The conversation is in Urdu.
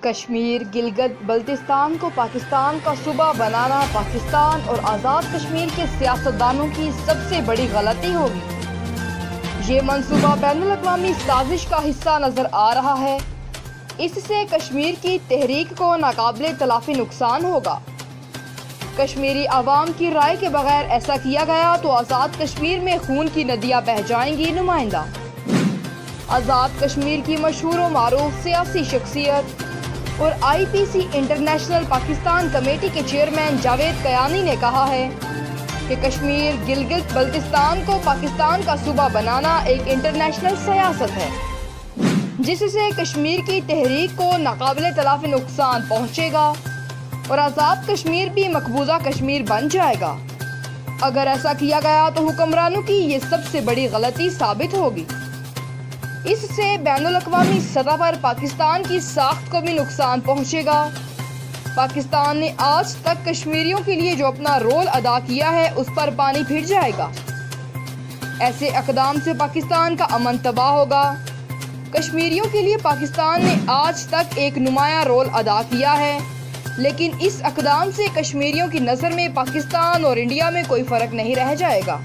کشمیر گلگت بلتستان کو پاکستان کا صوبہ بنانا پاکستان اور آزاد کشمیر کے سیاستدانوں کی سب سے بڑی غلطی ہوگی۔ یہ منصوبہ بین الاقوامی سازش کا حصہ نظر آ رہا ہے۔ اس سے کشمیر کی تحریک کو ناقابل تلافی نقصان ہوگا۔ کشمیری عوام کی رائے کے بغیر ایسا کیا گیا تو آزاد کشمیر میں خون کی ندیاں بہہ جائیں گی۔ نمائندہ آزاد کشمیر کی مشہور و معروف سیاسی شخصیت اور آئی پی سی انٹرنیشنل پاکستان کمیٹی کے چیئرمین جاوید کیانی نے کہا ہے کہ کشمیر گلگت بلتستان کو پاکستان کا صوبہ بنانا ایک انٹرنیشنل سیاست ہے، جس سے کشمیر کی تحریک کو ناقابل تلافی نقصان پہنچے گا اور آزاد کشمیر بھی مقبوضہ کشمیر بن جائے گا۔ اگر ایسا کیا گیا تو حکمرانوں کی یہ سب سے بڑی غلطی ثابت ہوگی۔ اس سے بین الاقوامی سطح پر پاکستان کی ساخت کو بھی نقصان پہنچے گا۔ پاکستان نے آج تک کشمیریوں کے لیے جو اپنا رول ادا کیا ہے اس پر پانی پھر جائے گا۔ ایسے اقدام سے پاکستان کا امن تباہ ہوگا۔ کشمیریوں کے لیے پاکستان نے آج تک ایک نمایاں رول ادا کیا ہے، لیکن اس اقدام سے کشمیریوں کی نظر میں پاکستان اور انڈیا میں کوئی فرق نہیں رہ جائے گا۔